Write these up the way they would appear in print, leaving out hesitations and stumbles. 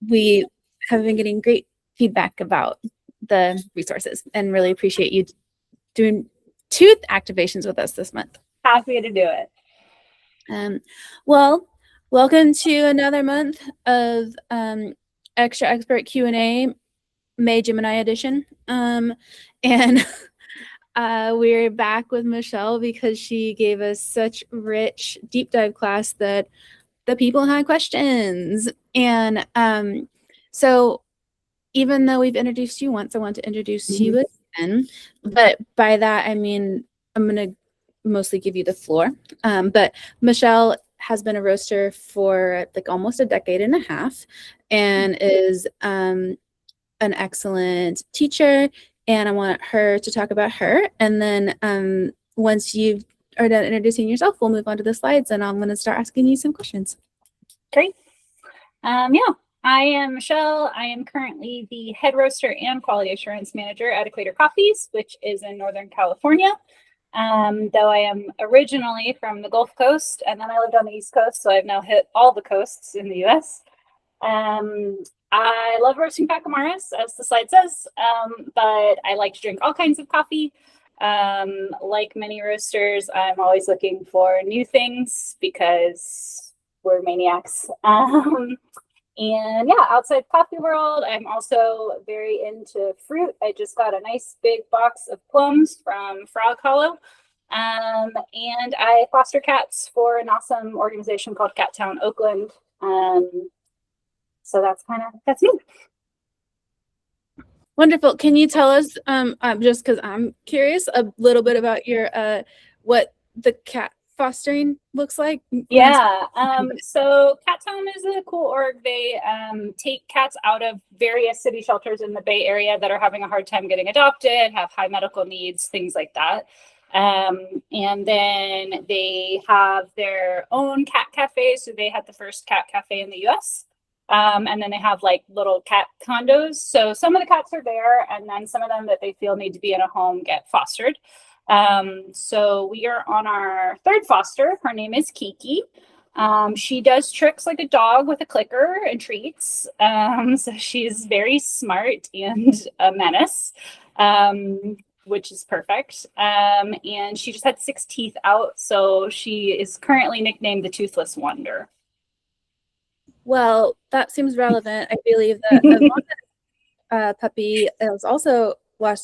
we have been getting great feedback about the resources and really appreciate you doing tooth activations with us this month. Happy to do it. Well, welcome to another month of Extra Expert Q&A, May Gemini edition. And we're back with Michelle because she gave us such rich deep dive class that the people had questions. And so even though we've introduced you once, I want to introduce you again. But by that, I mean, I'm going to mostly give you the floor. But Michelle has been a roaster for like almost a decade and a half and is an excellent teacher. And I want her to talk about her. And then once you are done introducing yourself, we'll move on to the slides and I'm going to start asking you some questions. Great. Yeah, I am Michelle. I am currently the head roaster and quality assurance manager at Equator Coffees, which is in Northern California. Though I am originally from the Gulf Coast and then I lived on the East Coast, so I've now hit all the coasts in the US. I love roasting Pacamaras, as the slide says, but I like to drink all kinds of coffee. Like many roasters, I'm always looking for new things because we're maniacs. And yeah, outside coffee world, I'm also very into fruit. I just got a nice big box of plums from Frog Hollow. And I foster cats for an awesome organization called Cat Town Oakland. So that's me. Wonderful. Can you tell us, just because I'm curious, a little bit about your what the cat fostering looks like? Yeah. So Cat Town is a cool org. They take cats out of various city shelters in the Bay Area that are having a hard time getting adopted, have high medical needs, things like that. And then they have their own cat cafe. So they had the first cat cafe in the US. And then they have like little cat condos. So some of the cats are there, and then some of them that they feel need to be in a home get fostered. So we are on our third foster. Her name is Kiki. She does tricks like a dog with a clicker and treats. So she's very smart and a menace, which is perfect. And she just had 6 teeth out. So she is currently nicknamed the Toothless Wonder. Well, that seems relevant. I believe that puppy has also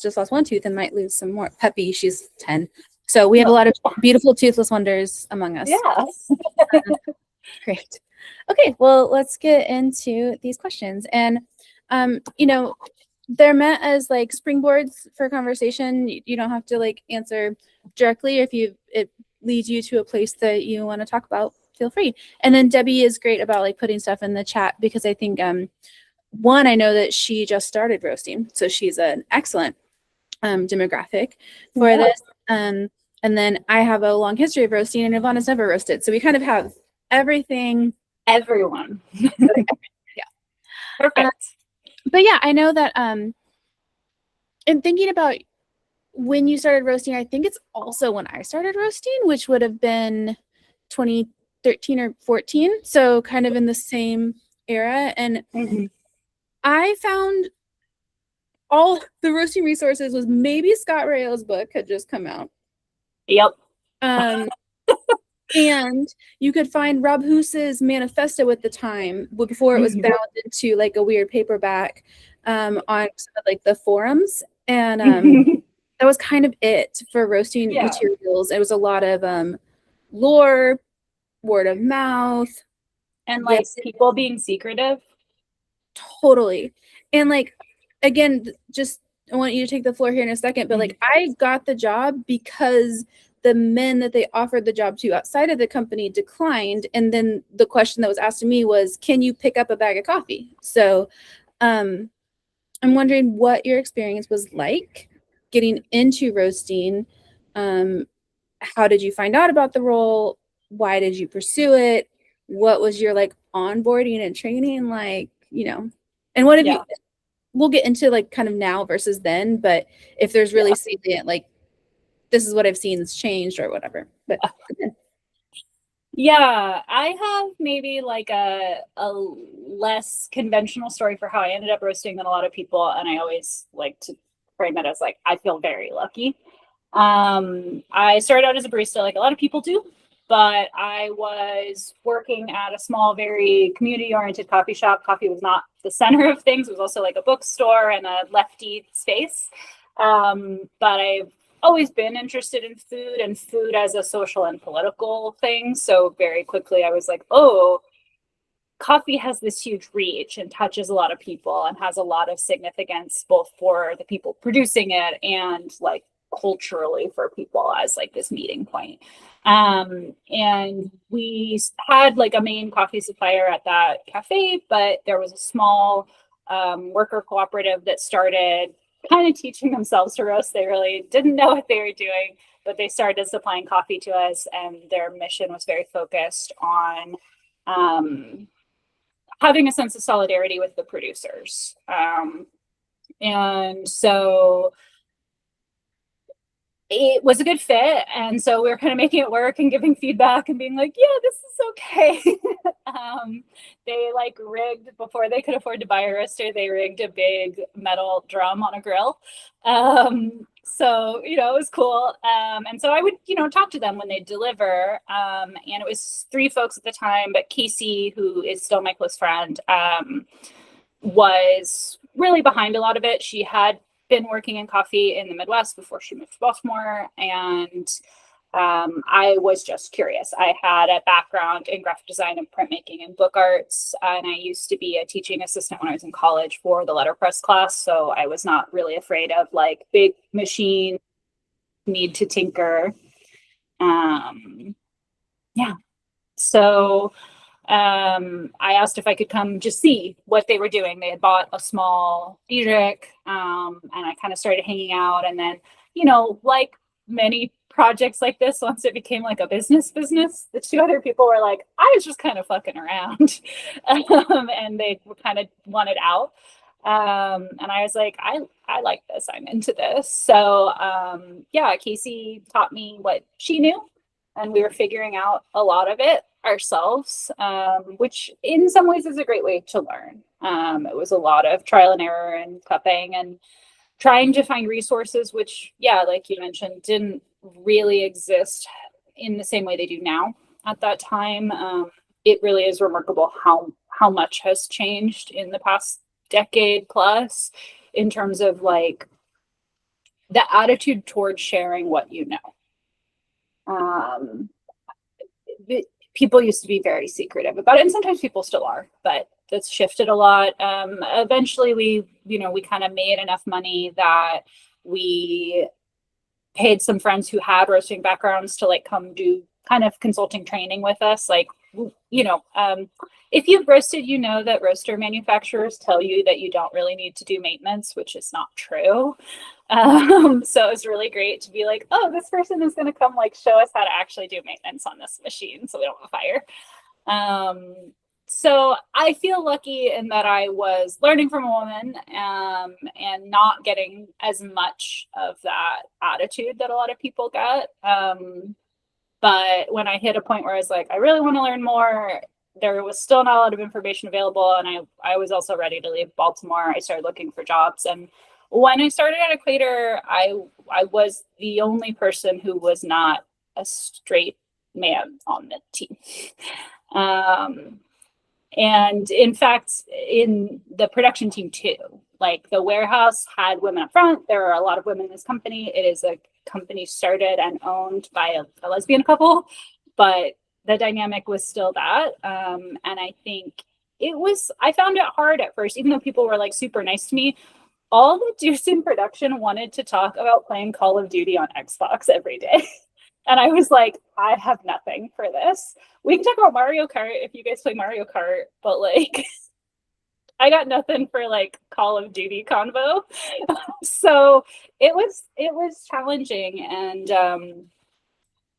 just lost 1 tooth and might lose some more. Peppy, she's 10. So we have a lot of beautiful toothless wonders among us. Yeah. Great. Okay, well, let's get into these questions. And, you know, they're meant as like springboards for conversation. You don't have to like answer directly. If it leads you to a place that you want to talk about, feel free. And then Debbie is great about like putting stuff in the chat because I think one, I know that she just started roasting, so she's an excellent demographic for this. And then I have a long history of roasting, and Ivana's never roasted, so we kind of have everything. Everyone. Yeah. Perfect. But yeah, I know that in thinking about when you started roasting, I think it's also when I started roasting, which would have been 2013 or 14, so kind of in the same era. And I found all the roasting resources was maybe Scott Rayo's book had just come out. Yep. And you could find Rob Hoose's manifesto at the time before it was bound into like a weird paperback on some of like the forums. And that was kind of it for roasting materials. It was a lot of lore, word of mouth. And like people being secretive. Totally. And like, again, just I want you to take the floor here in a second, but like I got the job because the men that they offered the job to outside of the company declined. And then the question that was asked to me was, can you pick up a bag of coffee? So I'm wondering what your experience was like getting into roasting. How did you find out about the role? Why did you pursue it? What was your like onboarding and training like, you know? And what have you, we'll get into like kind of now versus then, but if there's really salient, like this is what I've seen that's changed or whatever. But Yeah, I have maybe like a less conventional story for how I ended up roasting than a lot of people, and I always like to frame it as like I feel very lucky. I started out as a barista like a lot of people do, but I was working at a small, very community-oriented coffee shop. Coffee was not the center of things. It was also like a bookstore and a lefty space. But I've always been interested in food and food as a social and political thing. So very quickly I was like, oh, coffee has this huge reach and touches a lot of people and has a lot of significance both for the people producing it and like culturally for people as like this meeting point. And we had like a main coffee supplier at that cafe, but there was a small worker cooperative that started kind of teaching themselves to roast. They really didn't know what they were doing, but they started supplying coffee to us, and their mission was very focused on having a sense of solidarity with the producers. And so it was a good fit. And so we were kind of making it work and giving feedback and being like, yeah, this is okay. They like rigged, before they could afford to buy a roaster, they rigged a big metal drum on a grill. So, you know, it was cool. And so I would, you know, talk to them when they deliver. And it was 3 folks at the time, but Casey, who is still my close friend, was really behind a lot of it. She had been working in coffee in the Midwest before she moved to Baltimore. And I was just curious. I had a background in graphic design and printmaking and book arts. And I used to be a teaching assistant when I was in college for the letterpress class. So I was not really afraid of like big machine, need to tinker. Yeah. So I asked if I could come just see what they were doing. They had bought a small Diedrich, and I kind of started hanging out. And then, you know, like many projects like this, once it became like a business, the 2 other people were like, I was just kind of fucking around, and they kind of wanted out. And I was like, I like this. I'm into this. So yeah, Casey taught me what she knew, and we were figuring out a lot of it ourselves, which in some ways is a great way to learn. It was a lot of trial and error and cupping and trying to find resources, which, yeah, like you mentioned, didn't really exist in the same way they do now at that time. It really is remarkable how much has changed in the past decade plus in terms of like the attitude towards sharing what you know. People used to be very secretive about it, and sometimes people still are, but that's shifted a lot. Eventually we kind of made enough money that we paid some friends who had roasting backgrounds to like come do kind of consulting training with us. Like, you know, if you've roasted, you know that roaster manufacturers tell you that you don't really need to do maintenance, which is not true. So it was really great to be like, oh, this person is going to come like show us how to actually do maintenance on this machine so we don't have a fire. So I feel lucky in that I was learning from a woman, and not getting as much of that attitude that a lot of people get. But when I hit a point where I was like, I really want to learn more, there was still not a lot of information available. And I was also ready to leave Baltimore. I started looking for jobs. And when I started at Equator, I was the only person who was not a straight man on the team. And in fact, in the production team too, like the warehouse had women up front. There are a lot of women in this company. It is a company started and owned by a lesbian couple, but the dynamic was still that. And I think I found it hard at first, even though people were like super nice to me. All the dudes in production wanted to talk about playing Call of Duty on Xbox every day. And I was like, I have nothing for this. We can talk about Mario Kart if you guys play Mario Kart, but like, I got nothing for like Call of Duty convo. So it was challenging. And,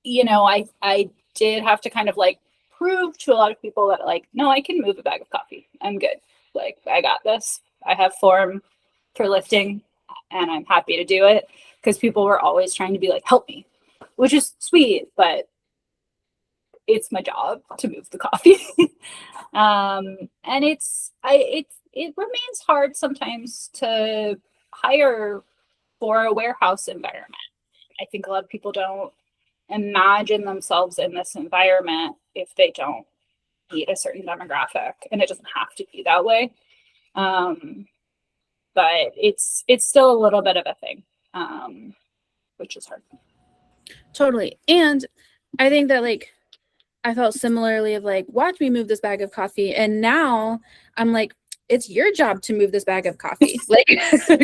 you know, I did have to kind of like prove to a lot of people that like, no, I can move a bag of coffee. I'm good. Like, I got this. I have form for lifting and I'm happy to do it, because people were always trying to be like, help me, which is sweet, but it's my job to move the coffee. And it remains hard sometimes to hire for a warehouse environment. I think a lot of people don't imagine themselves in this environment if they don't meet a certain demographic, and it doesn't have to be that way. But it's still a little bit of a thing, which is hard. Totally. And I think that like I felt similarly of like, watch me move this bag of coffee. And now I'm like, it's your job to move this bag of coffee. Like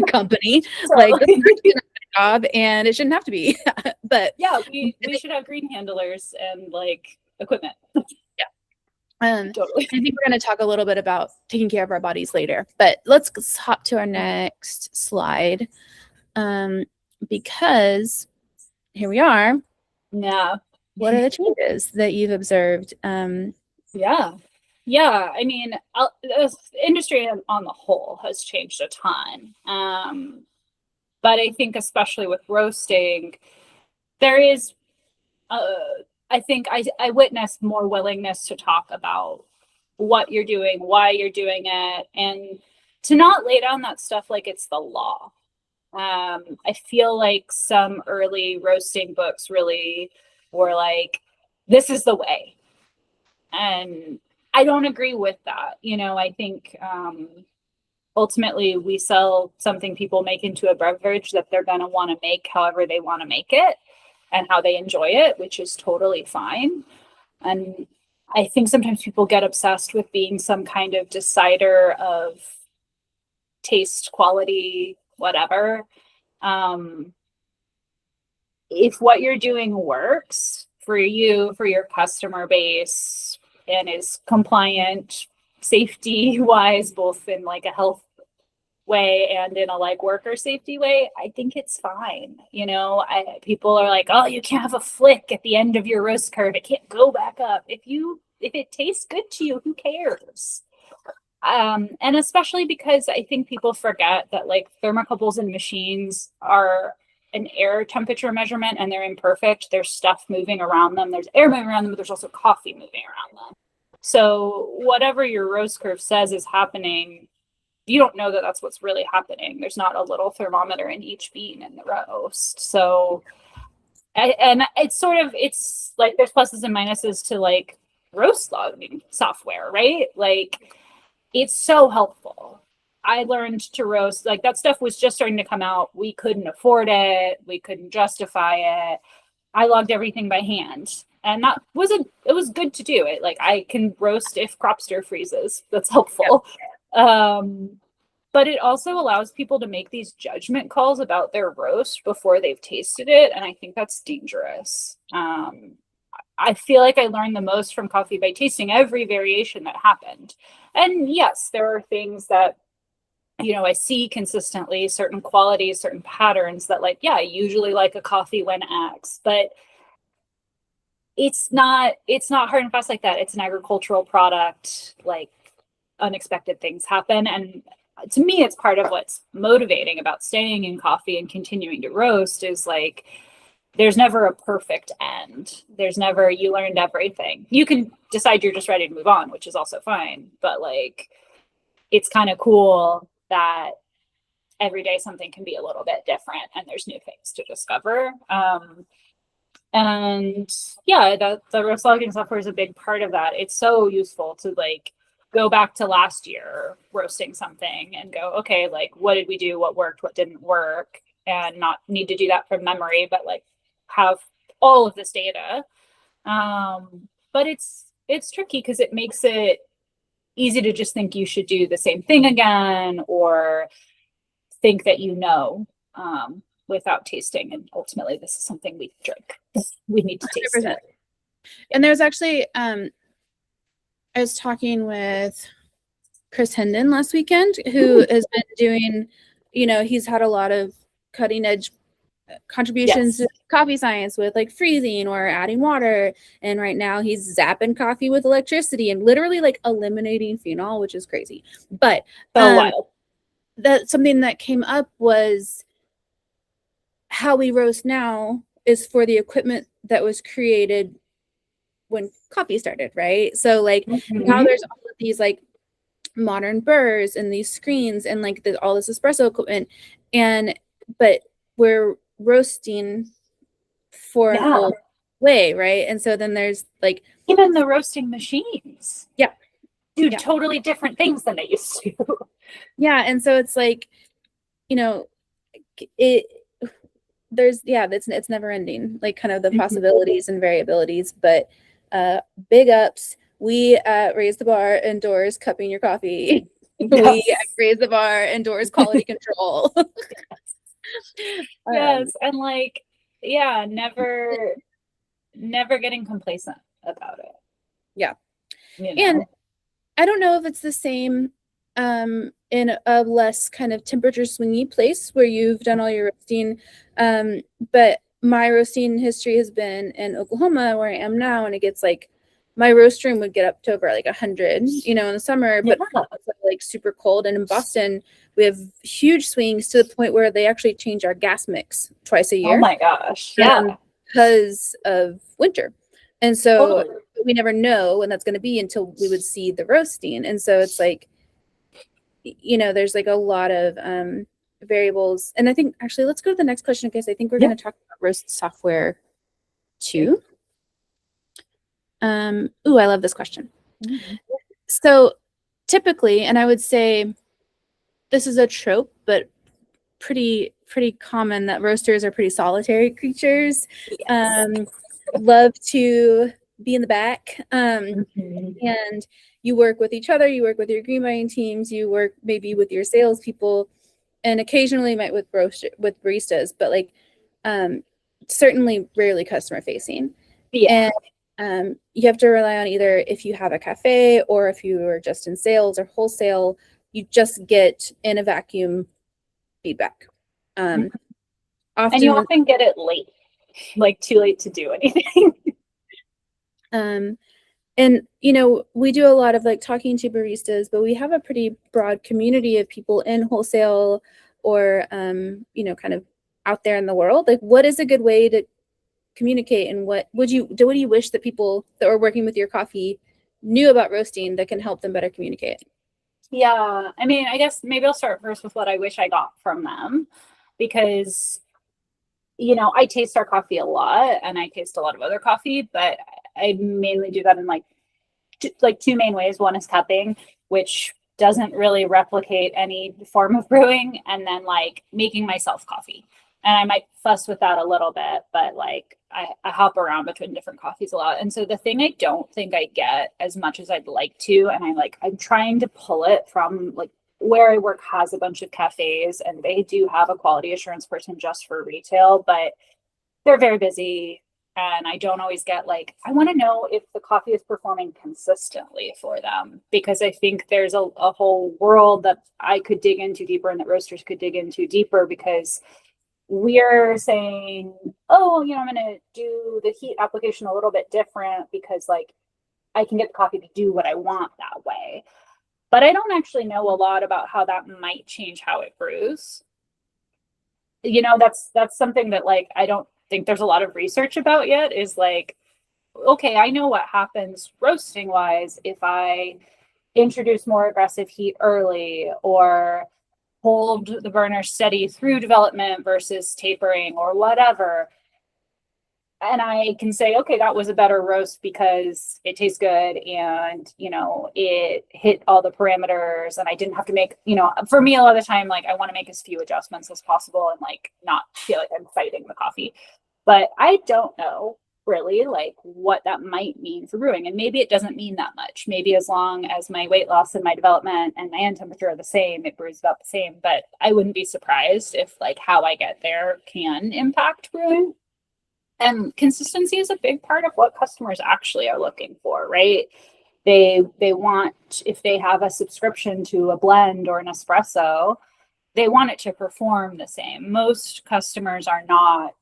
company. Like this is my job and it shouldn't have to be. But yeah, we should have green handlers and like equipment. Totally. I think we're going to talk a little bit about taking care of our bodies later, but let's hop to our next slide. Because here we are. Yeah. What are the changes that you've observed? Yeah. I mean, the industry on the whole has changed a ton. But I think especially with roasting, there is, I think I witnessed more willingness to talk about what you're doing, why you're doing it, and to not lay down that stuff like it's the law. I feel like some early roasting books really were like, this is the way. And I don't agree with that. You know, I think ultimately we sell something people make into a beverage that they're going to want to make however they want to make it and how they enjoy it, which is totally fine. And I think sometimes people get obsessed with being some kind of decider of taste, quality, whatever. If what you're doing works for you, for your customer base, and is compliant safety wise, both in like a health way and in a like worker safety way, I think it's fine. You know, people are like, oh, you can't have a flick at the end of your roast curve. It can't go back up. If it tastes good to you, who cares? And especially because I think people forget that like thermocouples and machines are an air temperature measurement and they're imperfect. There's stuff moving around them. There's air moving around them, but there's also coffee moving around them. So whatever your roast curve says is happening, you don't know that that's what's really happening. There's not a little thermometer in each bean in the roast. So, and it's like there's pluses and minuses to like roast logging software, right? Like it's so helpful. I learned to roast, like that stuff was just starting to come out. We couldn't afford it. We couldn't justify it. I logged everything by hand. And it was good to do it. Like I can roast if Cropster freezes. That's helpful. Yeah. But it also allows people to make these judgment calls about their roast before they've tasted it. And I think that's dangerous. I feel like I learned the most from coffee by tasting every variation that happened. And yes, there are things that, you know, I see consistently, certain qualities, certain patterns that like, yeah, I usually like a coffee when X, but it's not hard and fast like that. It's an agricultural product, like unexpected things happen. And to me, it's part of what's motivating about staying in coffee and continuing to roast is like, there's never a perfect end. There's never, you learned everything. You can decide you're just ready to move on, which is also fine. But like, it's kind of cool that every day something can be a little bit different and there's new things to discover. And yeah, the roast logging software is a big part of that. It's so useful to like go back to last year roasting something and go, okay, like what did we do? What worked? What didn't work? And not need to do that from memory, but like have all of this data. But it's tricky because it makes it easy to just think you should do the same thing again or think that you know, without tasting. And ultimately, this is something we drink. We need to taste 100%. It. And there's actually, I was talking with Chris Hendon last weekend, who has been doing, you know, he's had a lot of cutting edge contributions to coffee science with like freezing or adding water. And right now he's zapping coffee with electricity and literally like eliminating phenol, which is crazy. But wild. That something that came up was how we roast now is for the equipment that was created when coffee started, right? So like now Mhm. there's all of these like modern burrs and these screens and like all this espresso equipment, and but we're roasting for an Yeah. old way, right? And so then there's like Even the roasting machines yeah, do yeah, totally different things than they used to. yeah, and so it's like, you know, it there's yeah, it's never ending, like kind of the possibilities and variabilities, but big ups. We raise the bar indoors cupping your coffee. We Yes. raise the bar indoors quality control. Yes. And like, yeah, never getting complacent about it, Yeah. you And know? I don't know if it's the same in a less kind of temperature swingy place where you've done all your roasting. But my roasting history has been in Oklahoma where I am now, and it gets like my roast room would get up to over like 100, in the summer, Yeah. but also, like super cold. And in Boston, we have huge swings to the point where they actually change our gas mix twice a Oh year my gosh. Yeah. because of winter. And so Totally. we never know when that's going to be until we would see the roasting. And so it's like, there's like a lot of variables. And I think actually, let's go to the next question because I think we're Yeah. going to talk about roast software too. Ooh, I love this question. Mhm. So typically, and I would say this is a trope, but pretty common that roasters are pretty solitary creatures. Yes. Love to be in the back. Mhm. And you work with each other, you work with your green buying teams, you work maybe with your salespeople, and occasionally might with baristas, but like certainly rarely customer facing. Yeah. And you have to rely on either if you have a cafe or if you are just in sales or wholesale, you just get in a vacuum feedback. Um, And you often, often get it late, like too late to do anything. um, and we do a lot of like talking to baristas, but we have a pretty broad community of people in wholesale or kind of out there in the world. Like, what is a good way to communicate, and what do you wish that people that are working with your coffee knew about roasting that can help them better communicate? Yeah. I mean, I guess maybe I'll start first with what I wish I got from them because, I taste our coffee a lot and I taste a lot of other coffee, but I mainly do that in like two main ways. One is cupping, which doesn't really replicate any form of brewing, and then like making myself coffee. And I might fuss with that a little bit, but like I hop around between different coffees a lot. And so the thing I don't think I get as much as I'd like to, and I'm trying to pull it from like where I work has a bunch of cafes and they do have a quality assurance person just for retail, but they're very busy and I don't always get like I want to know if the coffee is performing consistently for them because I think there's a whole world that I could dig into deeper and that roasters could dig into deeper because we're saying, oh, I'm going to do the heat application a little bit different because like I can get the coffee to do what I want that way. But I don't actually know a lot about how that might change how it brews. That's something that like I don't think there's a lot of research about yet is like okay, I know what happens roasting wise if I introduce more aggressive heat early or hold the burner steady through development versus tapering or whatever. And I can say, okay, that was a better roast because it tastes good and, it hit all the parameters and I didn't have to make, for me, a lot of the time, like I want to make as few adjustments as possible and like not feel like I'm fighting the coffee. But I don't know really like what that might mean for brewing. And maybe it doesn't mean that much. Maybe as long as my weight loss and my development and my end temperature are the same, it brews about the same. But I wouldn't be surprised if like how I get there can impact brewing. And consistency is a big part of what customers actually are looking for, right? They want if they have a subscription to a blend or an espresso, they want it to perform the same. Most customers are not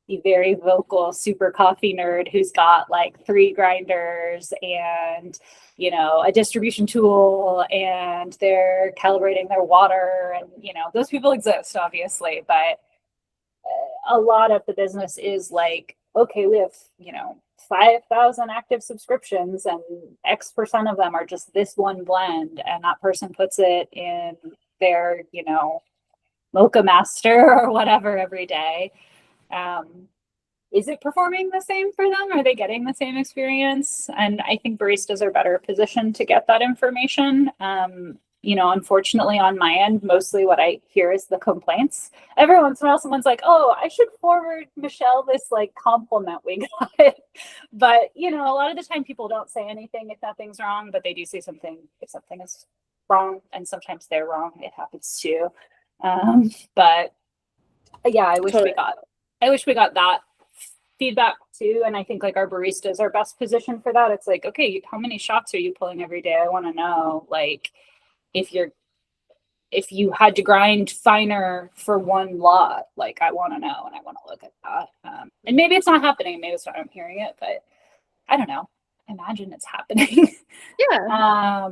the very vocal super coffee nerd who's got like 3 grinders and a distribution tool and they're calibrating their water and those people exist obviously, but a lot of the business is like okay, we have, 5,000 active subscriptions and X% of them are just this one blend, and that person puts it in their, Mocha Master or whatever every day. Is it performing the same for them? Are they getting the same experience? And I think baristas are better positioned to get that information. Unfortunately on my end, mostly what I hear is the complaints. Every once in a while, someone's like, oh, I should forward Michelle this like compliment we got. But, a lot of the time people don't say anything if nothing's wrong, but they do say something if something is wrong. And sometimes they're wrong. It happens too. But yeah, I wish we got that feedback too. And I think like our baristas are best positioned for that. It's like, okay, how many shots are you pulling every day? I want to know, like, if you had to grind finer for one lot, like I want to know and I want to look at that. And maybe it's not happening. Maybe it's not, I'm hearing it, but I don't know. Imagine it's happening. Yeah.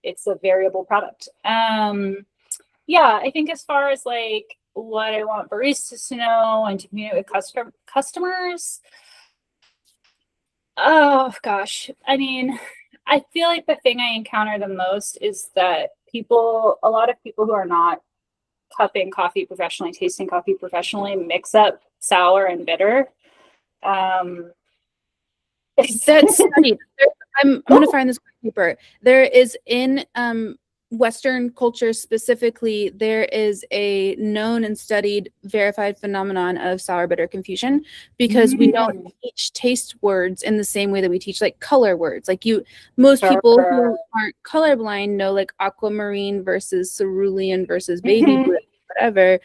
It's a variable product. Yeah, I think as far as like what I want baristas to know and to communicate with customers, oh gosh, I mean, I feel like the thing I encounter the most is that a lot of people who are not cupping coffee professionally, tasting coffee professionally, mix up sour and bitter. That's studied. I'm going to find this paper. There is in Western culture specifically, there is a known and studied verified phenomenon of sour bitter confusion because we don't teach taste words in the same way that we teach like color words. Like most people who aren't colorblind know like aquamarine versus cerulean versus baby blue, whatever,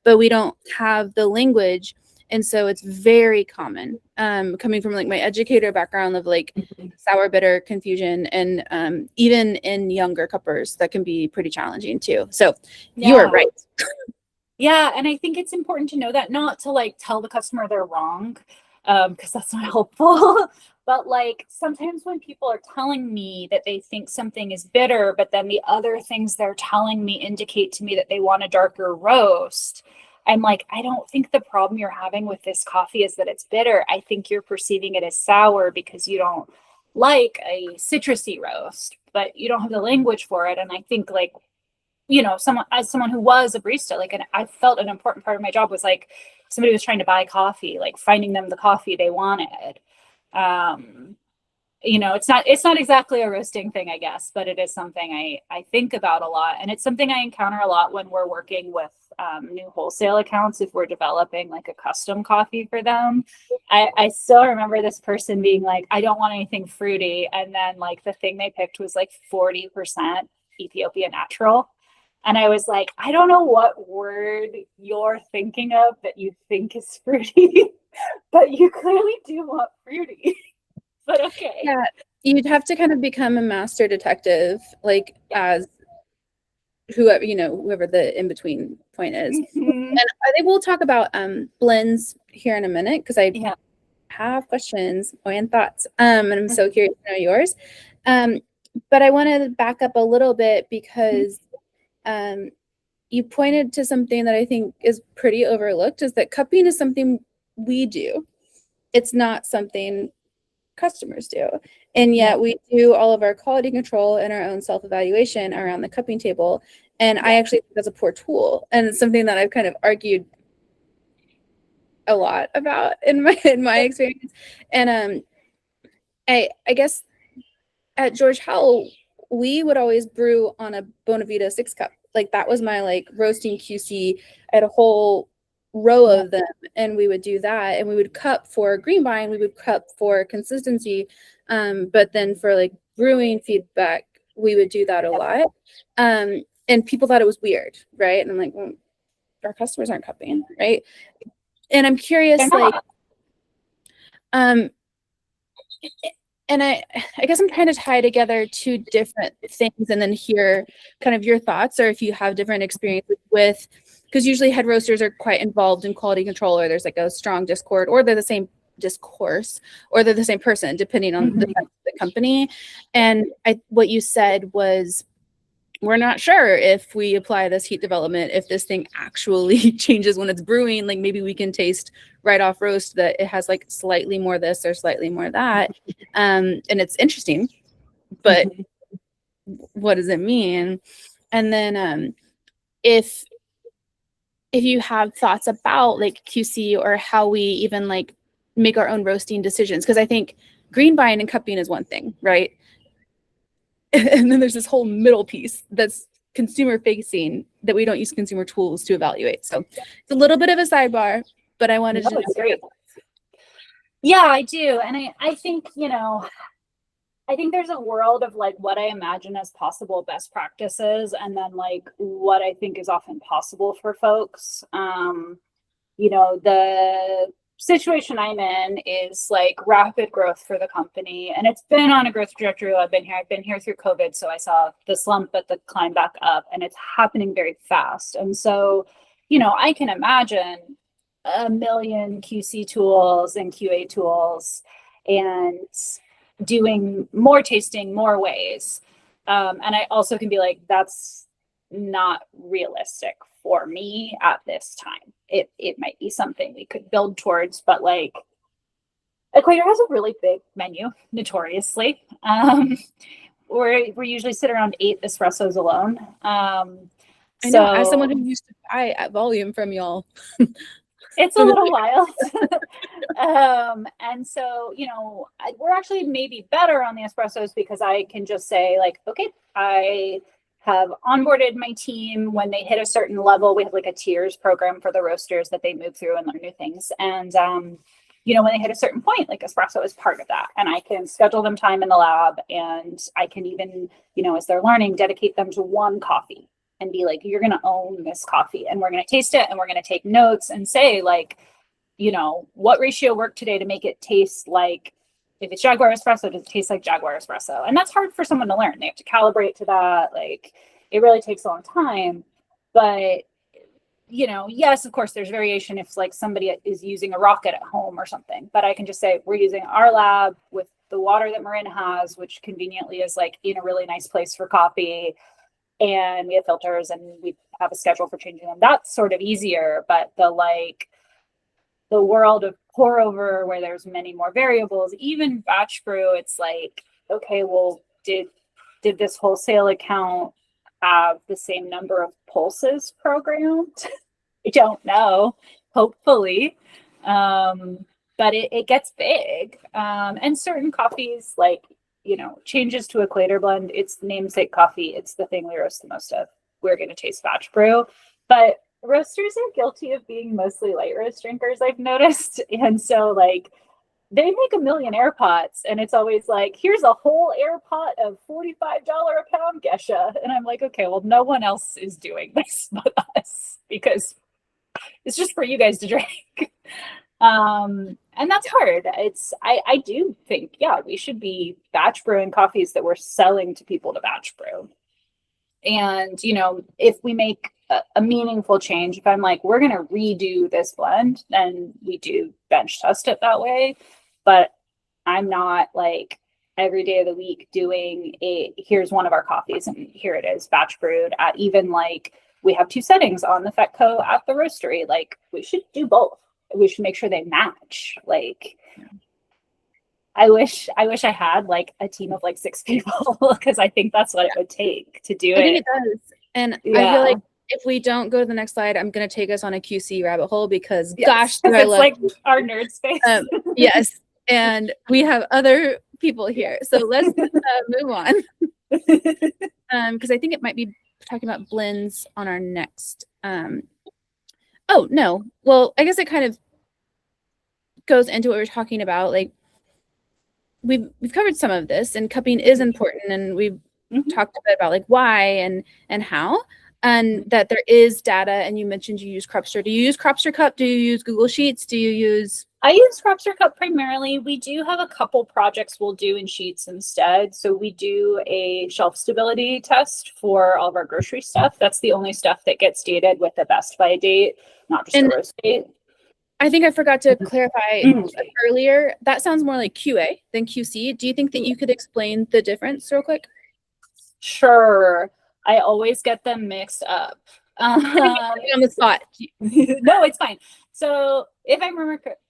but we don't have the language. And so it's very common, coming from like my educator background of like sour bitter confusion, and even in younger cuppers that can be pretty challenging too. So you are right. Yeah, and I think it's important to know that, not to like tell the customer they're wrong, because that's not helpful. But like sometimes when people are telling me that they think something is bitter, but then the other things they're telling me indicate to me that they want a darker roast, I'm like, I don't think the problem you're having with this coffee is that it's bitter. I think you're perceiving it as sour because you don't like a citrusy roast, but you don't have the language for it. And I think like, someone who was a barista, like, and I felt an important part of my job was like somebody was trying to buy coffee, like finding them the coffee they wanted. It's not exactly a roasting thing, I guess, but it is something I think about a lot. And it's something I encounter a lot when we're working with new wholesale accounts, if we're developing like a custom coffee for them. I still remember this person being like, I don't want anything fruity. And then like the thing they picked was like 40% Ethiopia natural. And I was like, I don't know what word you're thinking of that you think is fruity, but you clearly do want fruity. But okay. Yeah, you'd have to kind of become a master detective, like as whoever the in-between point is. And I think we'll talk about blends here in a minute because I have questions and thoughts. And I'm so curious to know yours. But I want to back up a little bit because you pointed to something that I think is pretty overlooked, is that cupping is something we do. It's not something customers do. And yet we do all of our quality control and our own self-evaluation around the cupping table. And I actually think that's a poor tool. And it's something that I've kind of argued a lot about in my experience. And I guess at George Howell, we would always brew on a Bonavita 6-cup. Like that was my like roasting QC. I had a whole row of them, and we would do that, and we would cup for green vine, we would cup for consistency, but then for like brewing feedback we would do that a lot, and people thought it was weird, right? And I'm like, well, our customers aren't cupping, right? And I'm curious, like and I guess I'm trying to tie together two different things and then hear kind of your thoughts, or if you have different experiences with, because usually head roasters are quite involved in quality control, or there's like a strong discord, or they're the same discourse, or they're the same person, depending on the company. And what you said was we're not sure if we apply this heat development, if this thing actually changes when it's brewing. Like maybe we can taste right off roast that it has like slightly more this or slightly more that. And it's interesting, but what does it mean? And then if you have thoughts about like QC or how we even like make our own roasting decisions, because I think green buying and cupping is one thing, right? And then there's this whole middle piece that's consumer facing that we don't use consumer tools to evaluate. So it's a little bit of a sidebar, but I wanted to That's great. Yeah, I do. And I think, I think there's a world of like what I imagine as possible best practices and then like what I think is often possible for folks. The situation I'm in is like rapid growth for the company, and it's been on a growth trajectory while I've been here. I've been here through COVID, so I saw the slump but the climb back up, and it's happening very fast. And so, I can imagine a million QC tools and QA tools and doing more tasting more ways. And I also can be like, that's not realistic for me at this time. It might be something we could build towards, but like Equator has a really big menu, notoriously. We usually sit around 8 espressos alone. I know, as someone who used to buy at volume from y'all. It's a little wild. And so, we're actually maybe better on the espressos because I can just say like, okay, I have onboarded my team. When they hit a certain level, we have like a tiers program for the roasters that they move through and learn new things. And, when they hit a certain point, like espresso is part of that. And I can schedule them time in the lab, and I can even, as they're learning, dedicate them to one coffee and be like, you're going to own this coffee, and we're going to taste it, and we're going to take notes and say like, what ratio worked today to make it taste like, if it's Jaguar espresso, does it taste like Jaguar espresso? And that's hard for someone to learn. They have to calibrate to that. Like, it really takes a long time. But, yes, of course, there's variation if like somebody is using a rocket at home or something. But I can just say, we're using our lab with the water that Marin has, which conveniently is like in a really nice place for coffee. And we have filters and we have a schedule for changing them. That's sort of easier. But the world of pour over where there's many more variables, even batch brew, it's like, okay, well, did this wholesale account have the same number of pulses programmed? I don't know, hopefully. But it gets big. And certain coffees, like, changes to Equator blend, it's namesake coffee. It's the thing we roast the most of. We're going to taste batch brew. But roasters are guilty of being mostly light roast drinkers, I've noticed. And so like they make a million air pots, and it's always like, here's a whole air pot of $45 a pound Gesha. And I'm like, okay, well, no one else is doing this but us, because it's just for you guys to drink. And that's hard. I do think, we should be batch brewing coffees that we're selling to people to batch brew. And, if we make a meaningful change, if I'm like, we're going to redo this blend, then we do bench test it that way. But I'm not like every day of the week doing here's one of our coffees and here it is batch brewed at, even like we have 2 settings on the FETCO at the roastery. Like we should do both. We should make sure they match. Like, I wish I had like a team of like 6 people, because I think that's what it would take to do it. I think it does. And I feel like if we don't go to the next slide, I'm going to take us on a QC rabbit hole, because gosh, do I it's love like our nerd space. Yes. And we have other people here. So let's move on. Because I think it might be talking about blends on our next. Oh, no. Well, I guess it kind of goes into what we're talking about. Like, we've covered some of this, and cupping is important, and we've talked a bit about like why and how, and that there is data. And you mentioned you use Cropster. Do you use Cropster Cup? Do you use Google Sheets? Do you use? I use Cropster Cup primarily. We do have a couple projects we'll do in Sheets instead. So we do a shelf stability test for all of our grocery stuff. That's the only stuff that gets dated with a best by date, not just the roast date. I think I forgot to clarify earlier. That sounds more like QA than QC. Do you think that you could explain the difference real quick? Sure. I always get them mixed up. On the spot. No, it's fine. So if I'm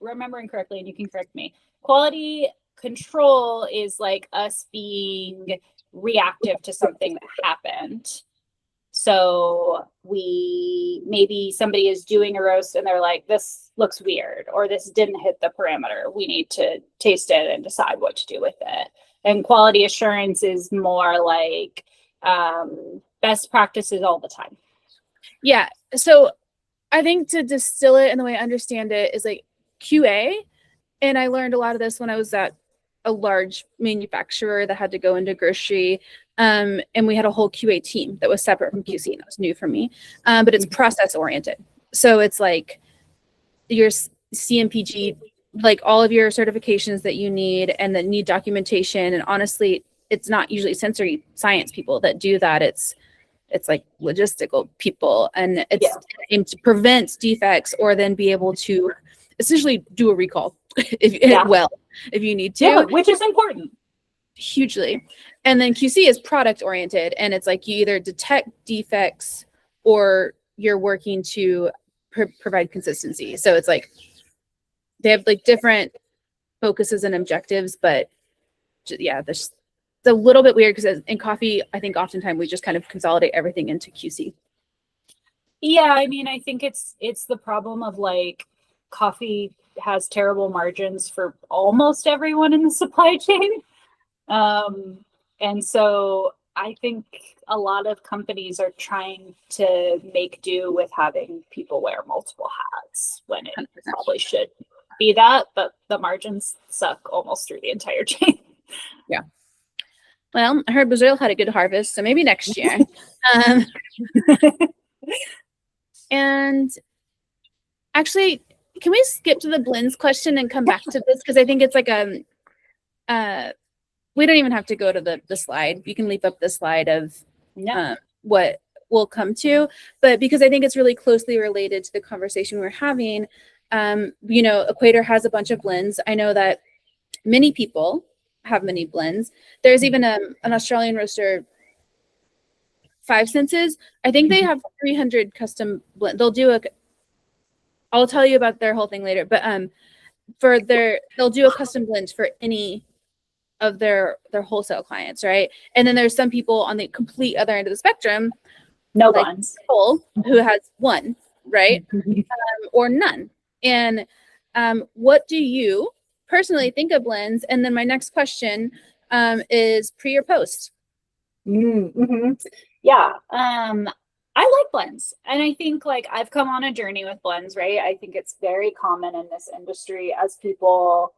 remembering correctly, and you can correct me, quality control is like us being reactive to something that happened. So maybe somebody is doing a roast and they're like, this looks weird, or this didn't hit the parameter. We need to taste it and decide what to do with it. And quality assurance is more like best practices all the time. Yeah. So I think to distill it and the way I understand it is like QA. And I learned a lot of this when I was at a large manufacturer that had to go into grocery. And we had a whole QA team that was separate from QC. And that was new for me. But it's process oriented. So it's like your CMPG, like all of your certifications that you need and that need documentation. And honestly, it's not usually sensory science people that do that. It's like logistical people, and it's aimed to prevent defects or then be able to essentially do a recall if you need to. Yeah, which is important. Hugely. And then QC is product oriented, and it's like you either detect defects or you're working to provide consistency. So it's like they have like different focuses and objectives, but yeah, it's a little bit weird because in coffee, I think oftentimes we just kind of consolidate everything into QC. Yeah, I mean, I think it's the problem of like coffee has terrible margins for almost everyone in the supply chain. And so I think a lot of companies are trying to make do with having people wear multiple hats when it 100%. Probably should be that, but the margins suck almost through the entire chain. Yeah. Well, I heard Brazil had a good harvest, so maybe next year. And actually, can we skip to the blends question and come back to this? Because I think it's like we don't even have to go to the slide. You can leave up the slide of what we'll come to. But because I think it's really closely related to the conversation we're having, Equator has a bunch of blends. I know that many people have many blends. There's even an Australian roaster, Five Senses. I think they have 300 custom blend. I'll tell you about their whole thing later, but they'll do a custom blend for any of their wholesale clients, right? And then there's some people on the complete other end of the spectrum, no blends, who has one, right? Or none. And what do you personally think of blends? And then my next question is pre or post? Mm-hmm. Yeah. I like blends, and I think like I've come on a journey with blends, right? I think it's very common in this industry as people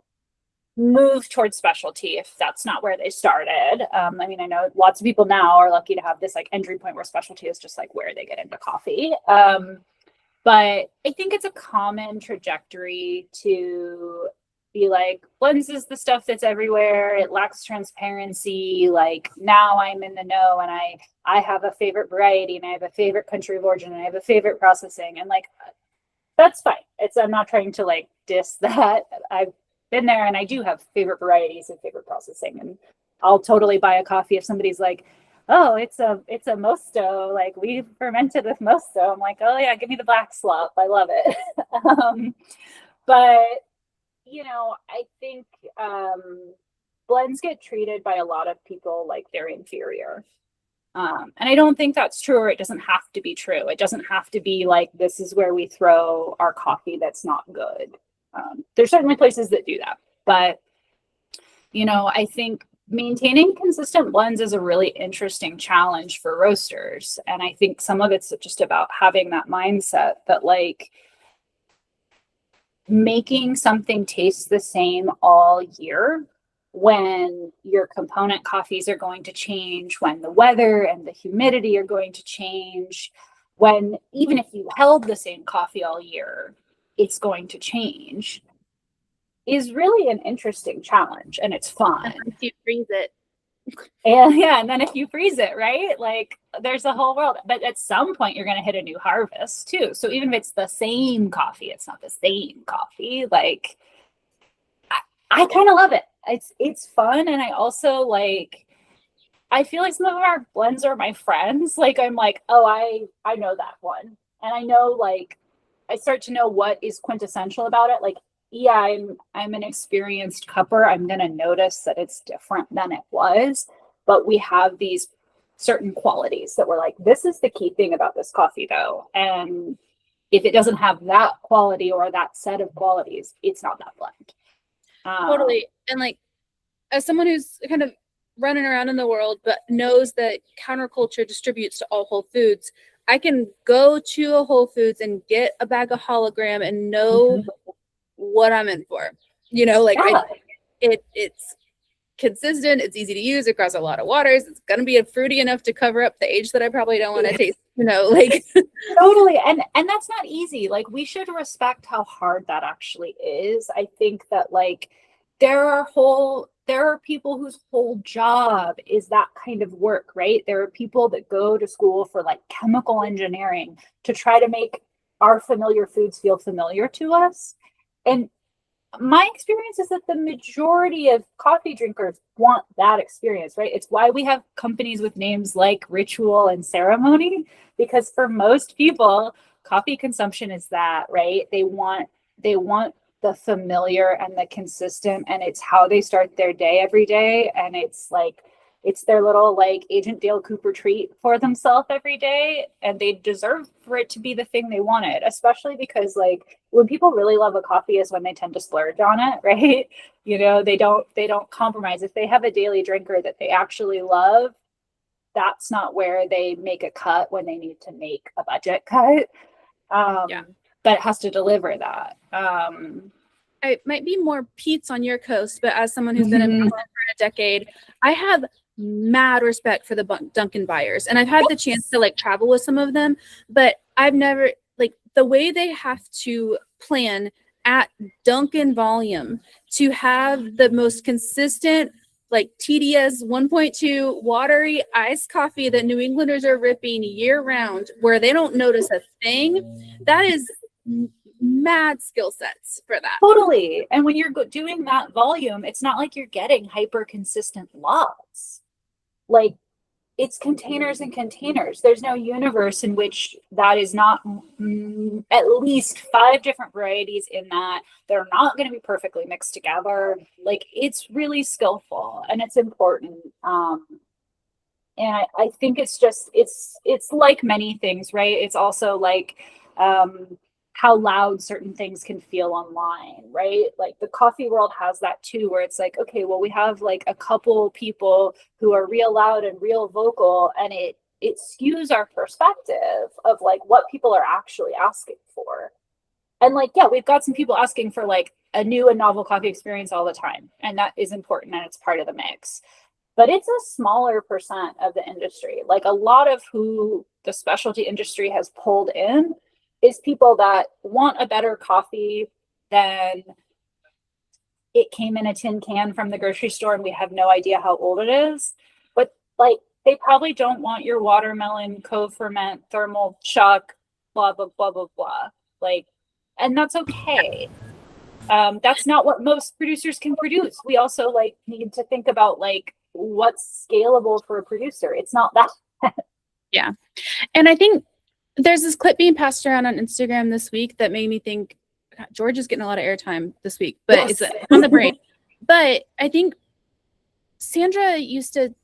move towards specialty, if that's not where they started. I mean, I know lots of people now are lucky to have this like entry point where specialty is just like where they get into coffee. But I think it's a common trajectory to be like, blends is the stuff that's everywhere. It lacks transparency. Like now I'm in the know, and I have a favorite variety, and I have a favorite country of origin, and I have a favorite processing, and like that's fine. I'm not trying to like diss that. I've been there, and I do have favorite varieties and favorite processing, and I'll totally buy a coffee if somebody's like, oh, it's a Mosto, like we fermented with Mosto. I'm like, oh yeah, give me the black slop. I love it. But I think blends get treated by a lot of people like they're inferior. And I don't think that's true, or it doesn't have to be true. It doesn't have to be like, this is where we throw our coffee that's not good. There's certainly places that do that. But, I think maintaining consistent blends is a really interesting challenge for roasters. And I think some of it's just about having that mindset that like, making something taste the same all year when your component coffees are going to change, when the weather and the humidity are going to change, when even if you held the same coffee all year, it's going to change, is really an interesting challenge, and it's fun. If you freeze it. And then if you freeze it, right? Like there's a whole world. But at some point you're going to hit a new harvest too. So even if it's the same coffee, it's not the same coffee. Like I kind of love it. It's fun. And I also like, I feel like some of our blends are my friends. Like I'm like, oh, I know that one. And I know like I start to know what is quintessential about it. Like, yeah, I'm an experienced cupper. I'm gonna notice that it's different than it was, but we have these certain qualities that we're like, this is the key thing about this coffee though. And if it doesn't have that quality or that set of qualities, it's not that blend. Totally. And like, as someone who's kind of running around in the world, but knows that counterculture distributes to all Whole Foods, I can go to a Whole Foods and get a bag of hologram and know what I'm in for. You know, like Yeah. it's consistent, it's easy to use across a lot of waters. It's gonna be fruity enough to cover up the age that I probably don't want to taste, you know, like Totally. And that's not easy. Like we should respect how hard that actually is. I think that like there are people whose whole job is that kind of work, right? There are people that go to school for like chemical engineering to try to make our familiar foods feel familiar to us. And my experience is that the majority of coffee drinkers want that experience, right? It's why we have companies with names like Ritual and Ceremony, because for most people, coffee consumption is that, right? They want the familiar and the consistent, and it's how they start their day every day. And it's like it's their little like Agent Dale Cooper treat for themselves every day, and they deserve for it to be the thing they wanted, especially because like when people really love a coffee is when they tend to splurge on it, right? You know, they don't compromise. If they have a daily drinker that they actually love, that's not where they make a cut when they need to make a budget cut. yeah. But it has to deliver that. I might be more Pete's on your coast, but as someone who's been in Portland for a decade, I have mad respect for the Dunkin' buyers. And I've had the chance to like travel with some of them, but I've never like the way they have to plan at Dunkin' volume to have the most consistent like TDS 1.2 watery iced coffee that New Englanders are ripping year round where they don't notice a thing. That is mad skill sets for that. Totally. And when you're doing that volume, it's not like you're getting hyper consistent lots. Like it's containers and containers. There's no universe in which that is not at least 5 different varieties in that. They're not going to be perfectly mixed together. Like it's really skillful and it's important. And I think it's just it's like many things, right? It's also like how loud certain things can feel online, right? Like the coffee world has that too, where it's like, okay, well, we have like a couple people who are real loud and real vocal, and it skews our perspective of like what people are actually asking for. And like, yeah, we've got some people asking for like a new and novel coffee experience all the time, and that is important and it's part of the mix. But it's a smaller percent of the industry. Like a lot of who the specialty industry has pulled in is people that want a better coffee than it came in a tin can from the grocery store and we have no idea how old it is. But like they probably don't want your watermelon co-ferment thermal chuck, blah, blah, blah, blah, blah. Like, and that's okay. That's not what most producers can produce. We also like need to think about like what's scalable for a producer. It's not that. Yeah. And I think there's this clip being passed around on Instagram this week that made me think God, George is getting a lot of airtime this week, but Yes. it's on the brain. But I think Sandra used to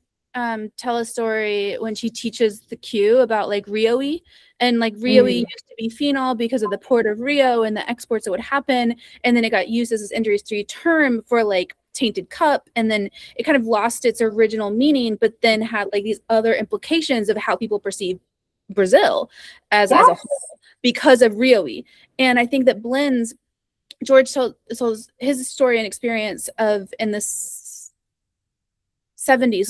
tell a story when she teaches the Q about like Rio-y, and like Rio-y used to be phenol because of the port of Rio and the exports that would happen, and then it got used as this industry term for like tainted cup, and then it kind of lost its original meaning, but then had like these other implications of how people perceive Brazil as a whole because of Rio-y. And I think that blends, George told his story and experience of in the 70s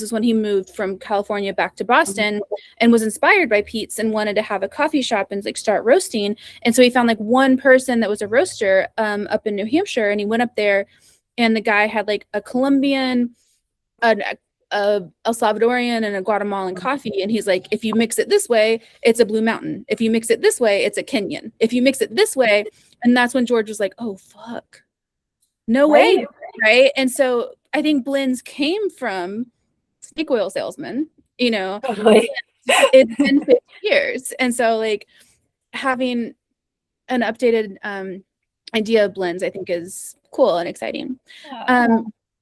was when he moved from California back to Boston and was inspired by Pete's and wanted to have a coffee shop and like start roasting. And so he found like one person that was a roaster up in New Hampshire, and he went up there, and the guy had like a Colombian, a El Salvadorian, and a Guatemalan coffee. And he's like, if you mix it this way, it's a Blue Mountain. If you mix it this way, it's a Kenyan. If you mix it this way, and that's when George was like, oh, fuck. No way. Right. And so I think blends came from snake oil salesman, Totally. it's been 50 years. And so like having an updated idea of blends, I think is cool and exciting. Yeah.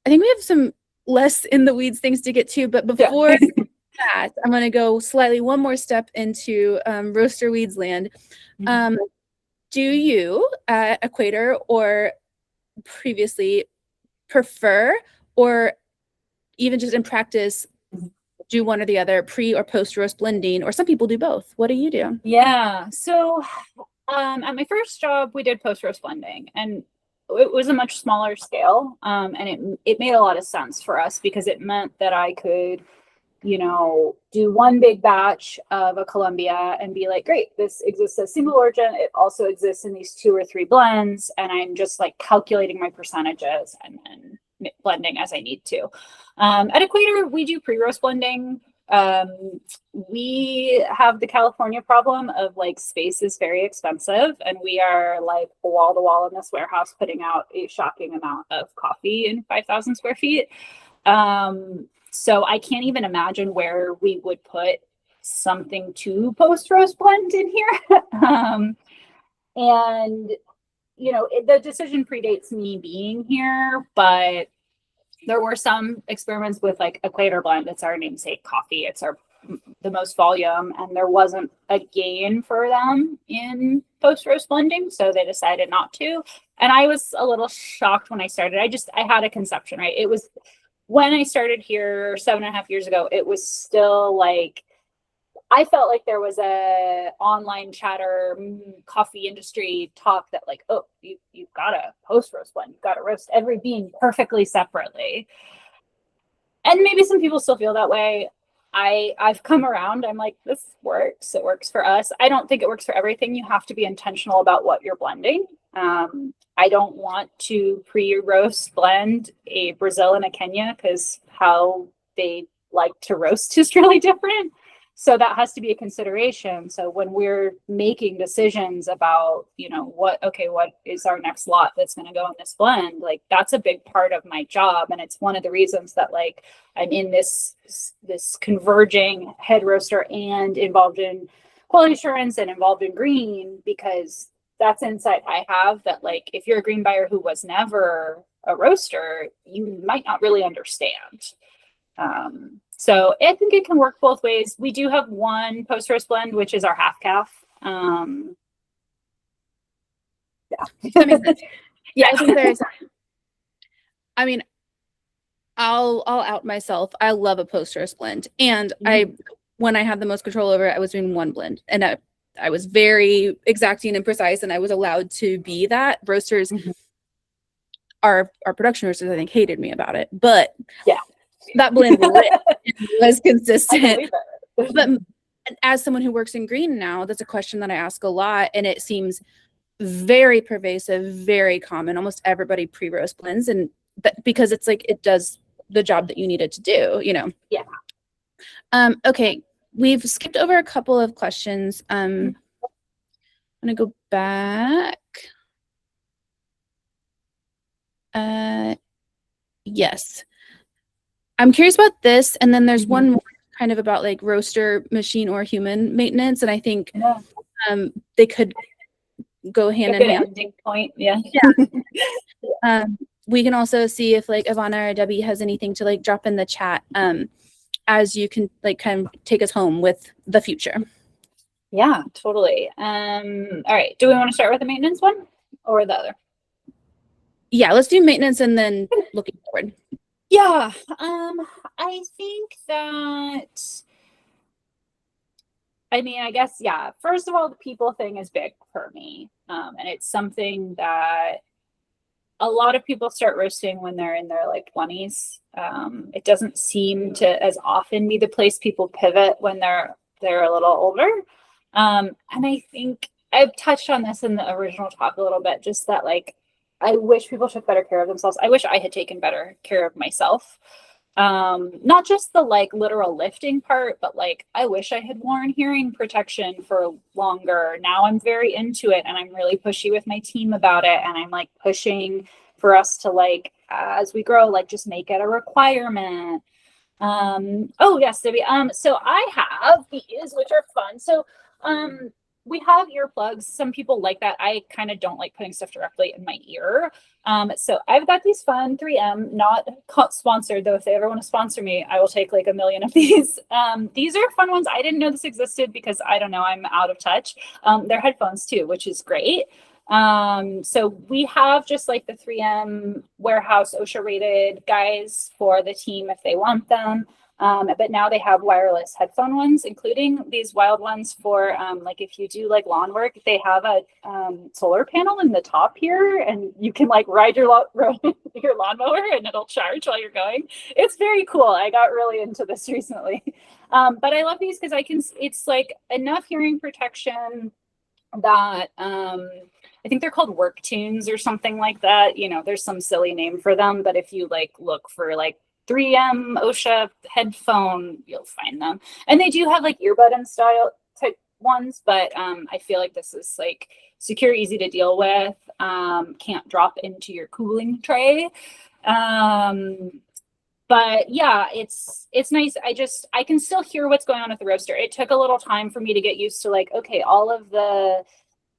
I think we have some less in the weeds things to get to, but before that, I'm going to go slightly one more step into roaster weeds land. Do you at Equator or previously prefer, or even just in practice, do one or the other, pre or post roast blending, or some people do both? What do you do? Yeah. So at my first job, we did post roast blending, and it was a much smaller scale. And it made a lot of sense for us because it meant that I could, do one big batch of a Columbia and be like, great, this exists as single origin. It also exists in these 2 or 3 blends. And I'm just like calculating my percentages and blending as I need to. At Equator, we do pre-roast blending. We have the California problem of like space is very expensive, and we are like wall to wall in this warehouse putting out a shocking amount of coffee in 5,000 square feet. So I can't even imagine where we would put something to post roast blend in here. And the decision predates me being here, but there were some experiments with like Equator blend. It's our namesake coffee. It's the most volume, and there wasn't a gain for them in post roast blending, so they decided not to. And I was a little shocked when I started. I had a conception, right? It was when I started here 7.5 years ago. It was still like I felt like there was a online chatter coffee industry talk that like, oh, you've got to post roast blend, you've got to roast every bean perfectly separately. And maybe some people still feel that way. I've come around. I'm like, this works. It works for us. I don't think it works for everything. You have to be intentional about what you're blending. I don't want to pre-roast blend a Brazil and a Kenya because how they like to roast is really different. So that has to be a consideration. So when we're making decisions about, what is our next lot that's going to go in this blend, like that's a big part of my job. And it's one of the reasons that like I'm in this converging head roaster and involved in quality assurance and involved in green, because that's insight I have that like, if you're a green buyer who was never a roaster, you might not really understand. So I think it can work both ways. We do have one post roast blend, which is our half calf. Yeah, that makes sense. Yeah, I think I'll out myself. I love a post roast blend, and when I had the most control over it, I was doing one blend, and I was very exacting and precise, and I was allowed to be that. Roasters, our production roasters, I think, hated me about it, but yeah. That blend was consistent. But as someone who works in green now, that's a question that I ask a lot, and it seems very pervasive, very common. Almost everybody pre-roast blends, and because it's like it does the job that you need it to do, Yeah. Okay, we've skipped over a couple of questions. I'm gonna go back. Yes. I'm curious about this, and then there's one more kind of about like roaster, machine, or human maintenance, and I think they could go hand in hand. Point, yeah. We can also see if like Ivana or Debbie has anything to like drop in the chat, as you can like kind of take us home with the future. Yeah, totally. All right. Do we want to start with the maintenance one or the other? Yeah, let's do maintenance and then looking forward. Yeah, I think that, I guess, yeah, first of all, the people thing is big for me. And it's something that a lot of people start roasting when they're in their like 20s. It doesn't seem to as often be the place people pivot when they're a little older. And I think I've touched on this in the original talk a little bit, just that like, I wish people took better care of themselves. I wish I had taken better care of myself. Not just the like literal lifting part, but like I wish I had worn hearing protection for longer. Now I'm very into it, and I'm really pushy with my team about it. And I'm like pushing for us to like, as we grow, like just make it a requirement. Oh yes, Debbie. So I have these, which are fun. So, we have earplugs. Some people like that. I kind of don't like putting stuff directly in my ear. So I've got these fun 3M, not sponsored though. If they ever want to sponsor me, I will take like a million of these. These are fun ones. I didn't know this existed because I don't know, I'm out of touch. They're headphones too, which is great. So we have just like the 3M warehouse OSHA rated guys for the team if they want them. But now they have wireless headphone ones, including these wild ones for like if you do like lawn work, they have a solar panel in the top here, and you can like ride your your lawnmower and it'll charge while you're going. It's very cool. I got really into this recently. But I love these because it's like enough hearing protection that I think they're called work tunes or something like that. You know, there's some silly name for them, but if you like look for like 3M OSHA headphone, you'll find them. And they do have like earbud and style type ones, but I feel like this is like secure, easy to deal with, can't drop into your cooling tray. But yeah, it's nice. I can still hear what's going on with the roaster. It took a little time for me to get used to like, okay, all of the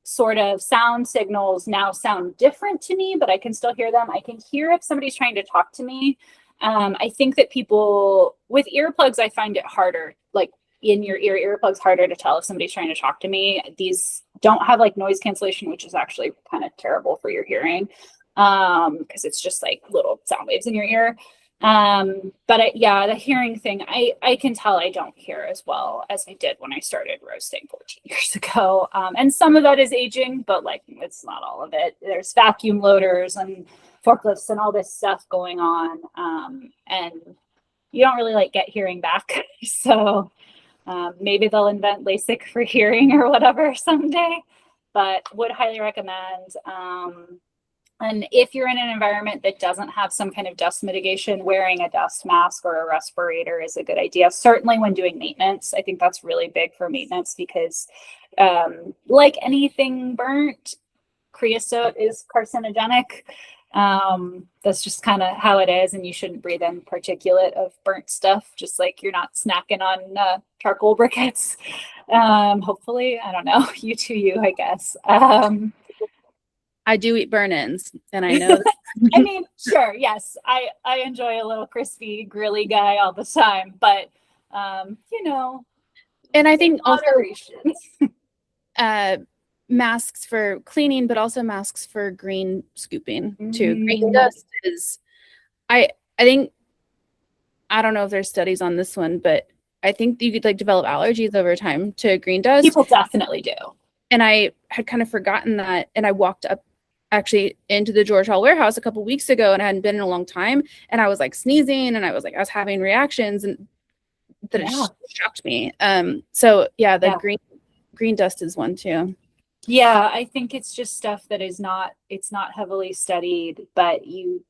sort of sound signals now sound different to me, but I can still hear them. I can hear if somebody's trying to talk to me. I think that people with earplugs, I find it harder, like in your earplugs, harder to tell if somebody's trying to talk to me. These don't have like noise cancellation, which is actually kind of terrible for your hearing, because it's just like little sound waves in your ear. But yeah, the hearing thing, I can tell I don't hear as well as I did when I started roasting 14 years ago. And some of that is aging, but like it's not all of it. There's vacuum loaders and forklifts and all this stuff going on. And you don't really like get hearing back. So maybe they'll invent LASIK for hearing or whatever someday, but would highly recommend. And if you're in an environment that doesn't have some kind of dust mitigation, wearing a dust mask or a respirator is a good idea. Certainly when doing maintenance, I think that's really big for maintenance because like anything burnt, creosote is carcinogenic. That's just kind of how it is, and you shouldn't breathe in particulate of burnt stuff, just like you're not snacking on charcoal briquettes. Hopefully, I don't know, you to you, I guess. I do eat burn-ins, and I know that. I mean, sure, yes, I enjoy a little crispy grilly guy all the time, but you know, and I think moderation. Also masks for cleaning, but also masks for green scooping too. Green dust is, I think, I don't know if there's studies on this one, but I think you could like develop allergies over time to green dust. People definitely do. And I had kind of forgotten that, and I walked up actually into the George Hall warehouse a couple weeks ago, and I hadn't been in a long time, and I was like sneezing, and I was having reactions, and that it shocked me. So yeah, the green dust is one too. Yeah, I think it's just stuff that it's not heavily studied, but you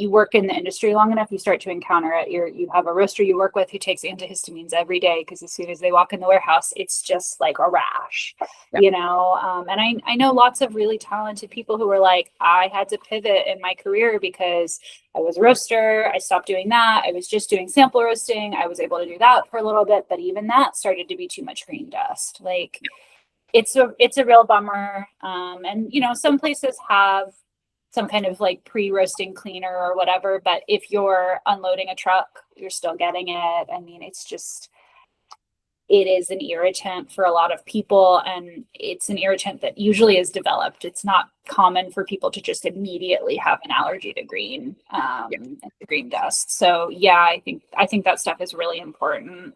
work in the industry long enough, you start to encounter it. You have a roaster you work with who takes antihistamines every day because as soon as they walk in the warehouse, it's just like a rash, you know? And I know lots of really talented people who were like, I had to pivot in my career because I was a roaster. I stopped doing that. I was just doing sample roasting. I was able to do that for a little bit, but even that started to be too much green dust. Like, it's a real bummer. And you know, some places have some kind of like pre-roasting cleaner or whatever, but if you're unloading a truck, you're still getting it. I mean, it is an irritant for a lot of people, and it's an irritant that usually is developed. It's not common for people to just immediately have an allergy to green, to green dust. So yeah, I think that stuff is really important.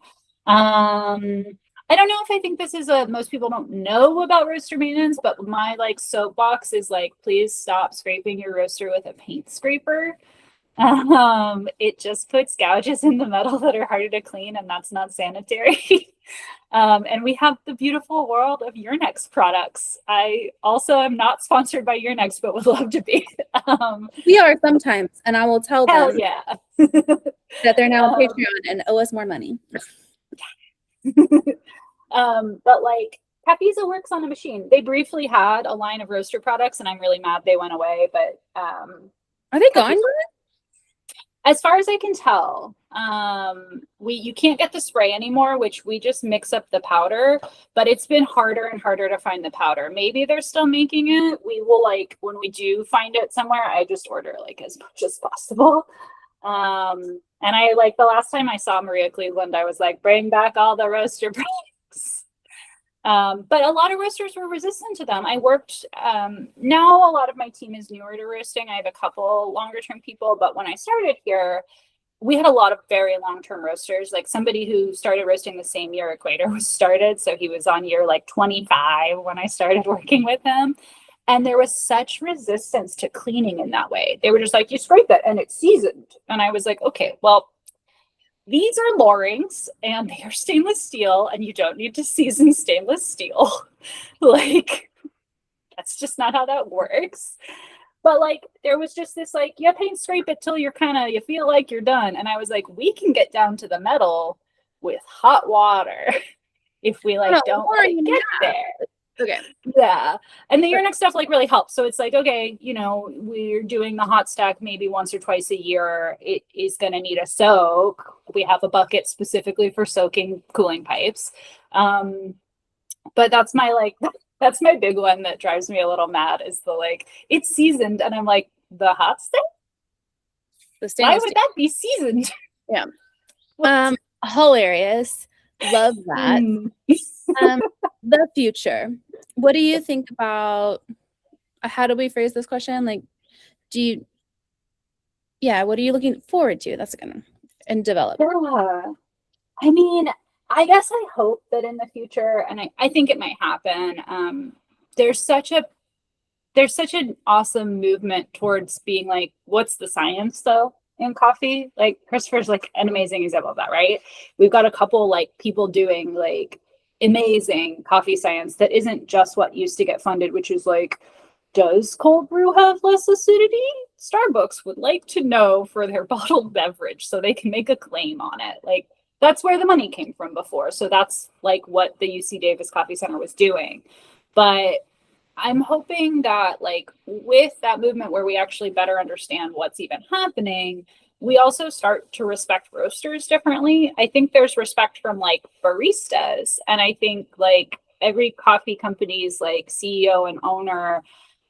I don't know if I think this is most people don't know about roaster maintenance, but my like soapbox is like, please stop scraping your roaster with a paint scraper. It just puts gouges in the metal that are harder to clean, and that's not sanitary. And we have the beautiful world of Urnex products. I also am not sponsored by Urnex, but would love to be. We are sometimes, and I will tell them that they're now on Patreon and owe us more money. But like Capisa works on a machine. They briefly had a line of roaster products, and I'm really mad they went away. But are they gone? As far as I can tell, you can't get the spray anymore, which we just mix up the powder, but it's been harder and harder to find the powder. Maybe they're still making it. We will, like, when we do find it somewhere, I just order like as much as possible. And I, like, the last time I saw Maria Cleveland, I was like, bring back all the roaster products. But a lot of roasters were resistant to them. I worked, now a lot of my team is newer to roasting. I have a couple longer term people, but when I started here, we had a lot of very long-term roasters, like somebody who started roasting the same year Equator was started. So he was on year like 25 when I started working with him. And there was such resistance to cleaning in that way. They were just like, you scrape it and it's seasoned. And I was like, okay, well, these are Loring's and they are stainless steel and you don't need to season stainless steel. Like, that's just not how that works. But like, there was just this like, you paint scrape it till you're you feel like you're done. And I was like, we can get down to the metal with hot water if we like don't want to get there. Okay. Yeah. And the Urinex stuff like really helps. So it's like, okay, you know, we're doing the hot stack maybe once or twice a year. It is going to need a soak. We have a bucket specifically for soaking cooling pipes. But that's my that's my big one that drives me a little mad is the like, it's seasoned. And I'm like, the hot stack? Why would that be seasoned? Yeah. Hilarious. Love that. The future. What do you think about, how do we phrase this question? Like, what are you looking forward to? That's a good one. And develop. Yeah. I mean, I guess I hope that in the future, and I think it might happen, there's such an awesome movement towards being like, what's the science though in coffee? Like Christopher's like an amazing example of that, right? We've got a couple like people doing like amazing coffee science that isn't just what used to get funded, which is like, does cold brew have less acidity? Starbucks would like to know for their bottled beverage so they can make a claim on it. Like, that's where the money came from before. So that's like what the UC Davis Coffee Center was doing. But I'm hoping that like with that movement where we actually better understand what's even happening, we also start to respect roasters differently. I think there's respect from like baristas. And I think like every coffee company's like CEO and owner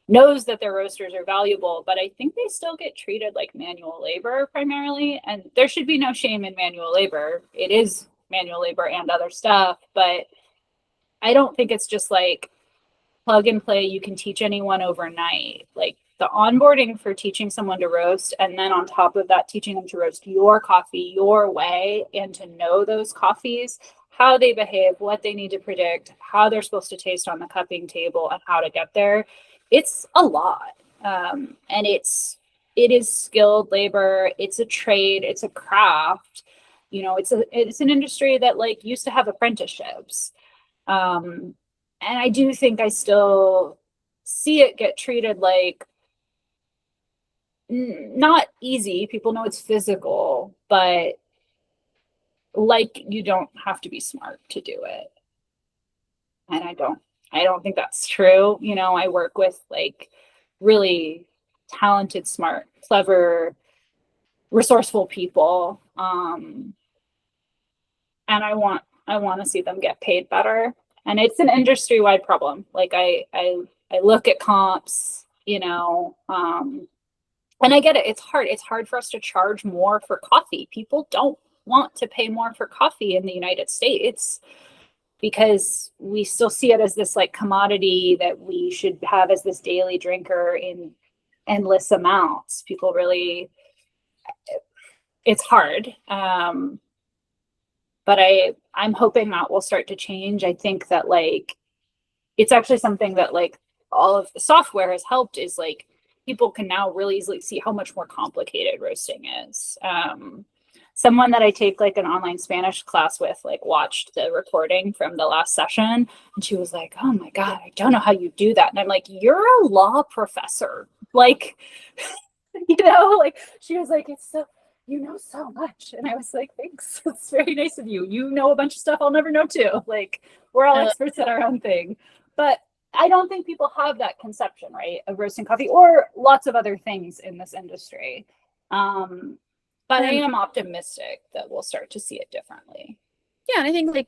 knows that their roasters are valuable, but I think they still get treated like manual labor primarily. And there should be no shame in manual labor. It is manual labor and other stuff, but I don't think it's just like plug and play. You can teach anyone overnight. Like the onboarding for teaching someone to roast, and then on top of that, teaching them to roast your coffee your way and to know those coffees, how they behave, what they need to predict, how they're supposed to taste on the cupping table, and how to get there. It's a lot. And it is skilled labor. It's a trade. It's a craft. You know, it's an industry that like used to have apprenticeships. And I do think I still see it get treated like not easy. People know it's physical, but like you don't have to be smart to do it. And I don't think that's true. You know, I work with like really talented, smart, clever, resourceful people. And I want to see them get paid better. And it's an industry-wide problem. Like I look at comps, you know, and I get it. It's hard. It's hard for us to charge more for coffee. People don't want to pay more for coffee in the United States because we still see it as this like commodity that we should have as this daily drinker in endless amounts. People really, it's hard. But I'm hoping that will start to change. I think that like, it's actually something that like all of the software has helped is like, people can now really easily see how much more complicated roasting is. Someone that I take like an online Spanish class with, like watched the recording from the last session and she was like, oh my God, I don't know how you do that. And I'm like, you're a law professor. Like, you know, like she was like, it's so, you know, so much. And I was like, thanks. It's very nice of you. You know a bunch of stuff I'll never know too. Like we're all experts at our own thing. But I don't think people have that conception, right, of roasting coffee or lots of other things in this industry. But I am optimistic that we'll start to see it differently. Yeah, and I think like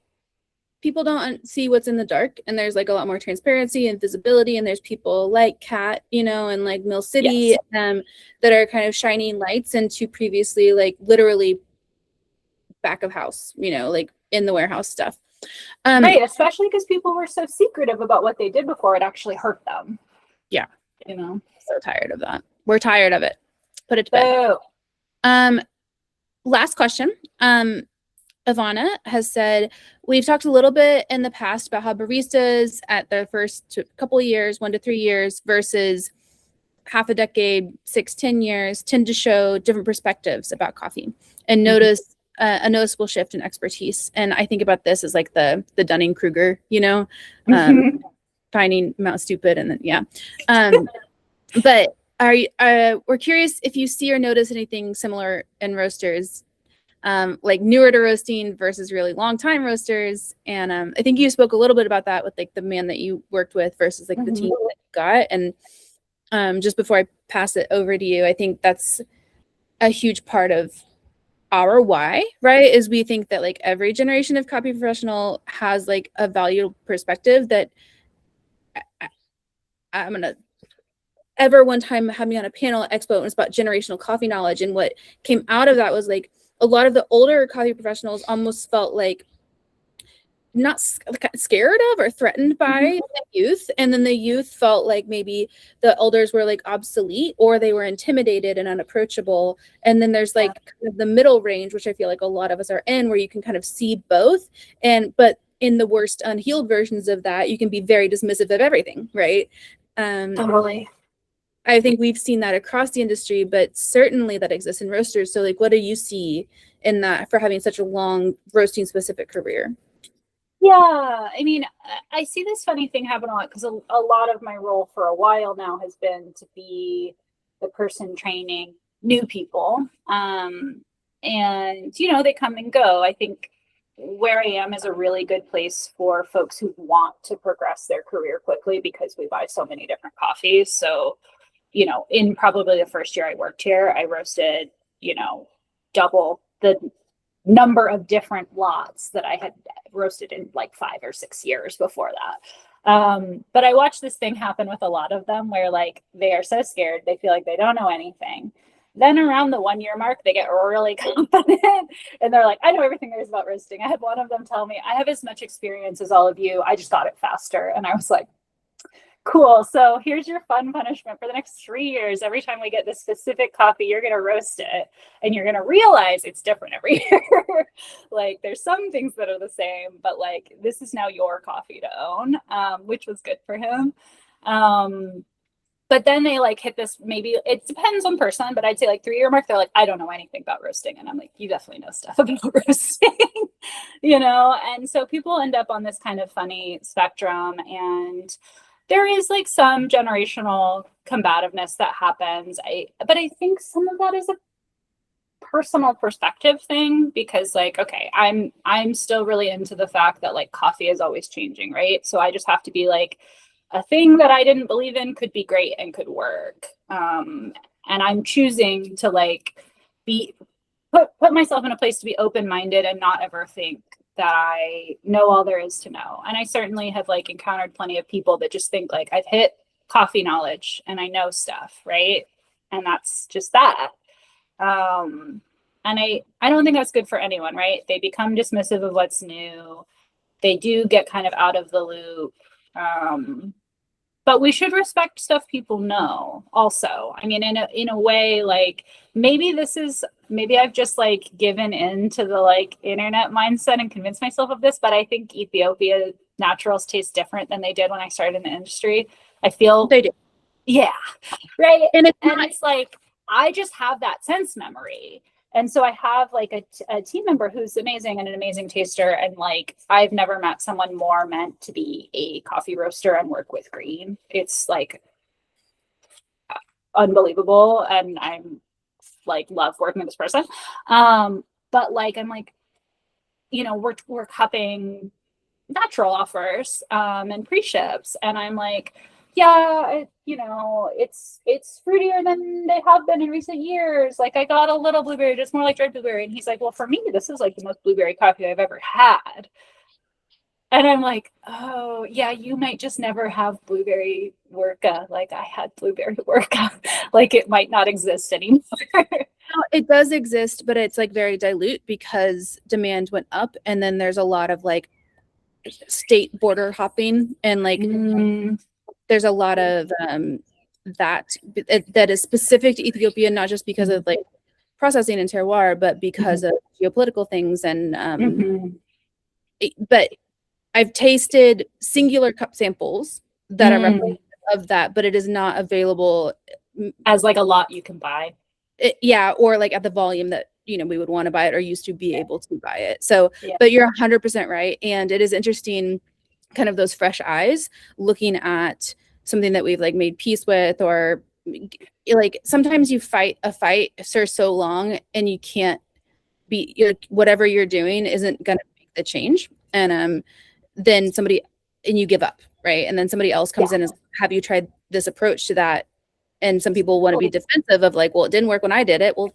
people don't see what's in the dark, and there's like a lot more transparency and visibility, and there's people like Kat, you know, and like Mill City, Yes. that are kind of shining lights into previously like literally back of house, you know, like in the warehouse stuff. Right, especially because people were so secretive about what they did before it actually hurt them. Yeah, you know, so tired of that. We're tired of it. Put it to bed. Last question. Ivana has said, we've talked a little bit in the past about how baristas at their first couple of years, 1 to 3 years, versus half a decade, 6, 10 years, tend to show different perspectives about coffee and notice a noticeable shift in expertise. And I think about this as like the Dunning-Kruger, you know, finding Mount Stupid, and then but we're curious if you see or notice anything similar in roasters, like newer to roasting versus really long time roasters. And I think you spoke a little bit about that with like the man that you worked with versus like the team that you got. And just before I pass it over to you, I think that's a huge part of our why, right? Is we think that like every generation of copy professional has like a valuable perspective that I'm gonna ever one time had me on a panel at Expo, and it was about generational coffee knowledge. And what came out of that was like a lot of the older coffee professionals almost felt like not scared of or threatened by the youth. And then the youth felt like maybe the elders were like obsolete, or they were intimidated and unapproachable. And then there's like kind of the middle range, which I feel like a lot of us are in, where you can kind of see both. But in the worst unhealed versions of that, you can be very dismissive of everything, right? Totally. I think we've seen that across the industry, but certainly that exists in roasters. So like, what do you see in that for having such a long roasting specific career? Yeah, I mean, I see this funny thing happen a lot because a lot of my role for a while now has been to be the person training new people. And, you know, they come and go. I think where I am is a really good place for folks who want to progress their career quickly because we buy so many different coffees. So, you know, in probably the first year I worked here, I roasted, you know, double the number of different lots that I had roasted in like 5 or 6 years before that. But I watched this thing happen with a lot of them where like they are so scared, they feel like they don't know anything. Then around the 1 year mark, they get really confident and they're like, I know everything there is about roasting. I had one of them tell me, I have as much experience as all of you. I just got it faster. And I was like, cool. So here's your fun punishment for the next 3 years. Every time we get this specific coffee, you're going to roast it and you're going to realize it's different every year. Like there's some things that are the same, but like this is now your coffee to own, which was good for him. But then they like hit this, maybe it depends on person, but I'd say like 3 year mark, they're like, I don't know anything about roasting. And I'm like, you definitely know stuff about roasting, you know? And so people end up on this kind of funny spectrum, and there is like some generational combativeness that happens. But I think some of that is a personal perspective thing because like, okay, I'm still really into the fact that like coffee is always changing, right? So I just have to be like, a thing that I didn't believe in could be great and could work. And I'm choosing to like put myself in a place to be open-minded and not ever think that I know all there is to know. And I certainly have like encountered plenty of people that just think like I've hit coffee knowledge and I know stuff, right? And that's just that. And I don't think that's good for anyone, right? They become dismissive of what's new. They do get kind of out of the loop. But we should respect stuff people know also. I mean, in a way, like maybe I've just like given in to the like internet mindset and convinced myself of this, but I think Ethiopia naturals taste different than they did when I started in the industry. I feel they do. Yeah. Right. And it's like, I just have that sense memory. And so I have like a team member who's amazing and an amazing taster. And like, I've never met someone more meant to be a coffee roaster and work with green. It's like unbelievable. And I'm like, love working with this person. But like, I'm like, you know, we're cupping natural offers and pre-ships. And I'm like, yeah, it's fruitier than they have been in recent years. Like I got a little blueberry, just more like red blueberry. And he's like, well, for me, this is like the most blueberry coffee I've ever had. And I'm like, oh yeah, you might just never have blueberry Wurka. Like I had blueberry Wurka. Like it might not exist anymore. No, it does exist, but it's like very dilute because demand went up, and then there's a lot of like state border hopping, and like there's a lot of that is specific to Ethiopia, not just because of like processing and terroir, but because of geopolitical things. And but I've tasted singular cup samples that are representative of that, but it is not available as like a lot you can buy. Yeah, or like at the volume that we would want to buy it or used to be able to buy it. So, but you're 100% right, and it is interesting, kind of those fresh eyes looking at something that we've like made peace with, or like sometimes you fight a fight for so long and you can't be whatever you're doing isn't gonna make the change, and then somebody and you give up, right? And then somebody else comes in and have you tried this approach to that? And some people want to be defensive of like, well, it didn't work when I did it. Well,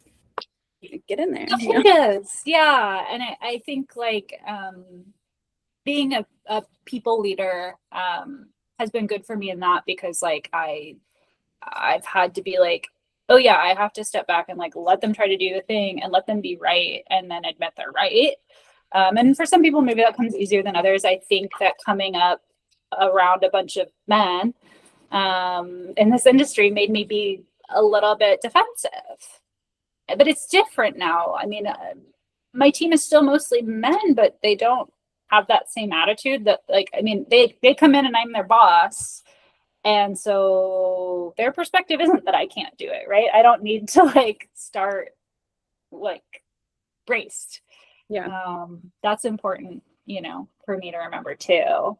get in there. It is, yeah. And I think like being a people leader has been good for me in that, because like I've had to be like, oh yeah, I have to step back and like let them try to do the thing and let them be right and then admit they're right. And for some people, maybe that comes easier than others. I think that coming up around a bunch of men in this industry made me be a little bit defensive. But it's different now. I mean, my team is still mostly men, but they don't have that same attitude that like, I mean, they come in and I'm their boss. And so their perspective isn't that I can't do it, right? I don't need to like start like braced. Yeah. That's important, for me to remember too.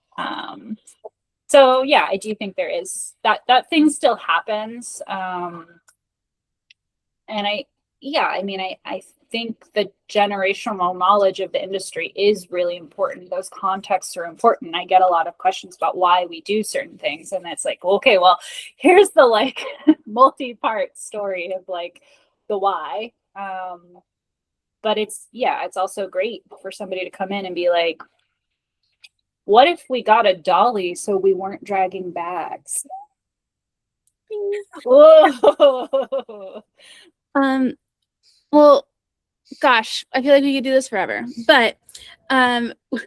So yeah, I do think there is that thing still happens. And I think the generational knowledge of the industry is really important. Those contexts are important. I get a lot of questions about why we do certain things. And it's like, okay, well, here's the like multi-part story of like the why. But it's also great for somebody to come in and be like, what if we got a dolly so we weren't dragging bags? Whoa. Well, gosh, I feel like we could do this forever, but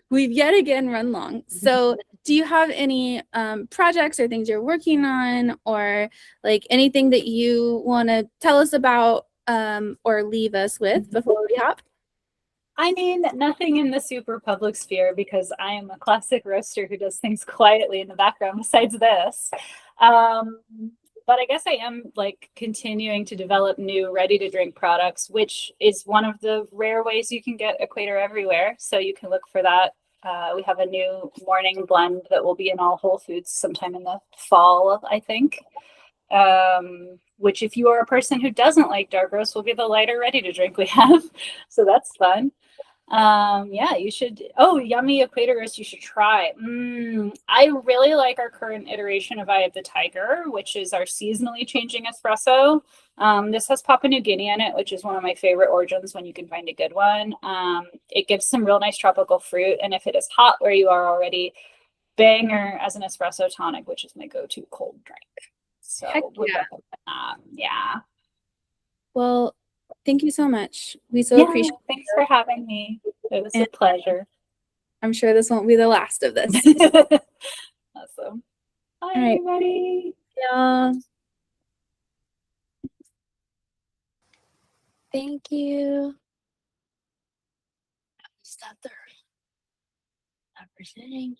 we've yet again run long. So do you have any projects or things you're working on, or like anything that you want to tell us about or leave us with before we hop? I mean, nothing in the super public sphere, because I am a classic roaster who does things quietly in the background besides this. But I guess I am like continuing to develop new ready to drink products, which is one of the rare ways you can get Equator everywhere. So you can look for that. We have a new morning blend that will be in all Whole Foods sometime in the fall, I think. Which if you are a person who doesn't like dark roast, will be the lighter ready to drink we have. So that's fun. Yeah, you should. Oh, yummy Equator roast, you should try. I really like our current iteration of Eye of the Tiger, which is our seasonally changing espresso. This has Papua New Guinea in it, which is one of my favorite origins when you can find a good one. It gives some real nice tropical fruit, and if it is hot where you are already, banger as an espresso tonic, which is my go-to cold drink. So yeah. Well, thank you so much. We so appreciate it. Thanks for having me. It was a pleasure. I'm sure this won't be the last of this. Awesome. Bye, everybody. Yeah. Thank you. Stop the representing.